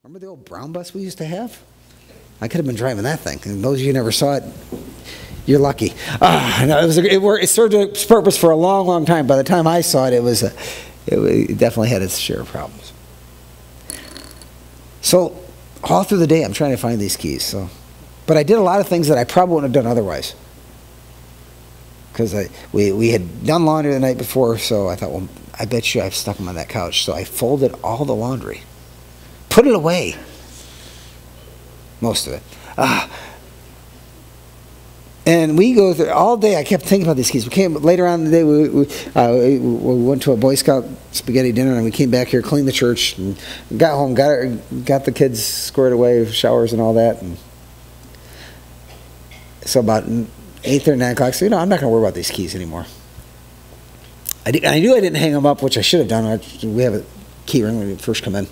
Remember the old brown bus we used to have? I could have been driving that thing. And those of you who never saw it, you're lucky. No, it served its purpose for a long, long time. By the time I saw it, it definitely had its share of problems. So all through the day, I'm trying to find these keys. But I did a lot of things that I probably wouldn't have done otherwise. Because we had done laundry the night before, so I thought, well, I bet you I've stuck them on that couch. So I folded all the laundry, put it away, most of it. And we go through all day. I kept thinking about these keys. We came later on in the day. We went to a Boy Scout spaghetti dinner, and we came back here, cleaned the church, and got home, got the kids squared away, showers and all that. And so about 8 or 9 o'clock, so I'm not going to worry about these keys anymore. I knew I didn't hang them up, which I should have done. We have a key ring when we first come in.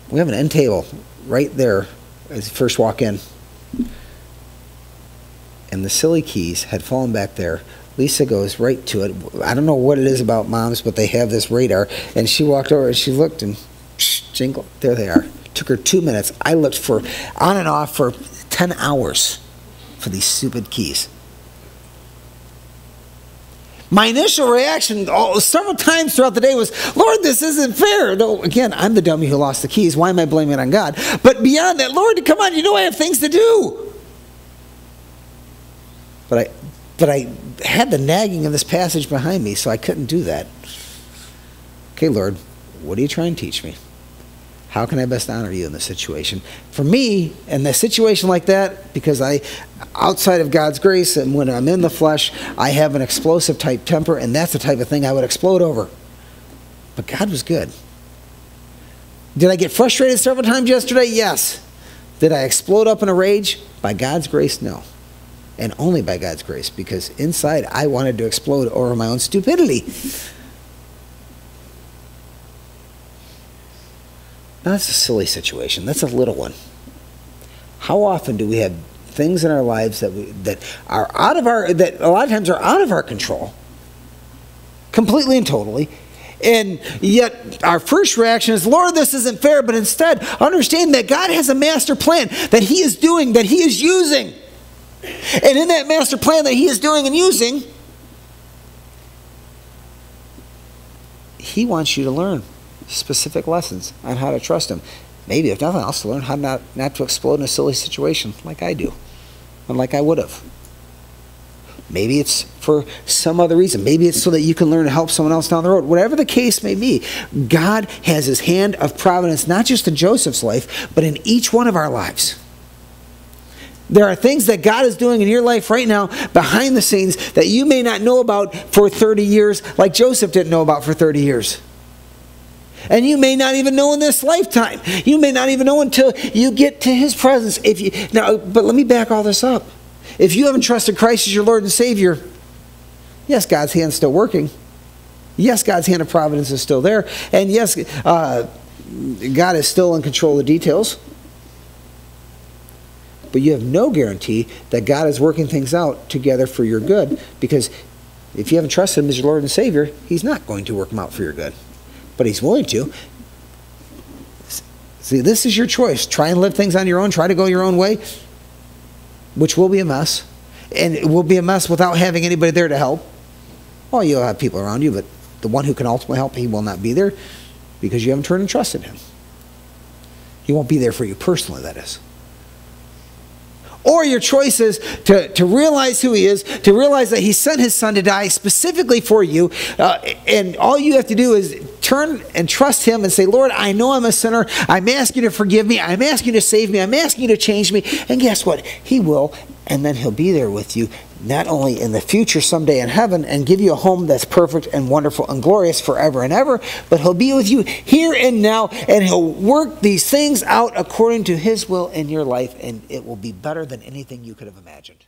We have an end table right there as you first walk in. And the silly keys had fallen back there. Lisa goes right to it. I don't know what it is about moms, but they have this radar. And she walked over and she looked and jingle, there they are. Took her 2 minutes. I looked for on and off for 10 hours for these stupid keys. My initial reaction several times throughout the day was, Lord, this isn't fair. Though, again, I'm the dummy who lost the keys. Why am I blaming it on God? But beyond that, Lord, come on, you know I have things to do. But I had the nagging of this passage behind me, so I couldn't do that. Okay, Lord, what are you trying to teach me? How can I best honor you in this situation? For me, in a situation like that, because outside of God's grace and when I'm in the flesh, I have an explosive type temper, and that's the type of thing I would explode over. But God was good. Did I get frustrated several times yesterday? Yes. Did I explode up in a rage? By God's grace, no. And only by God's grace, because inside I wanted to explode over my own stupidity. Now, that's a silly situation. That's a little one. How often do we have things in our lives that are out of that a lot of times are out of our control, completely and totally, and yet our first reaction is, Lord, this isn't fair, but instead understand that God has a master plan that He is doing, that He is using. And in that master plan that He is doing and using, He wants you to learn specific lessons on how to trust Him. Maybe, if nothing else, to learn how not to explode in a silly situation like I do, and like I would have. Maybe it's for some other reason. Maybe it's so that you can learn to help someone else down the road. Whatever the case may be, God has His hand of providence, not just in Joseph's life, but in each one of our lives. There are things that God is doing in your life right now behind the scenes that you may not know about for 30 years, like Joseph didn't know about for 30 years. And you may not even know in this lifetime. You may not even know until you get to His presence. But let me back all this up. If you haven't trusted Christ as your Lord and Savior, yes, God's hand is still working. Yes, God's hand of providence is still there. And yes, God is still in control of the details. But you have no guarantee that God is working things out together for your good, because if you haven't trusted Him as your Lord and Savior, He's not going to work them out for your good. But He's willing to. See, this is your choice. Try and live things on your own. Try to go your own way, which will be a mess. And it will be a mess without having anybody there to help. Well, you'll have people around you, but the one who can ultimately help, He will not be there because you haven't turned and trusted Him. He won't be there for you personally, that is. Or your choice is to realize who He is, to realize that He sent His Son to die specifically for you, and all you have to do is turn and trust Him and say, Lord, I know I'm a sinner. I'm asking you to forgive me. I'm asking you to save me. I'm asking you to change me. And guess what? He will, and then He'll be there with you, not only in the future someday in heaven and give you a home that's perfect and wonderful and glorious forever and ever, but He'll be with you here and now, and He'll work these things out according to His will in your life, and it will be better than anything you could have imagined.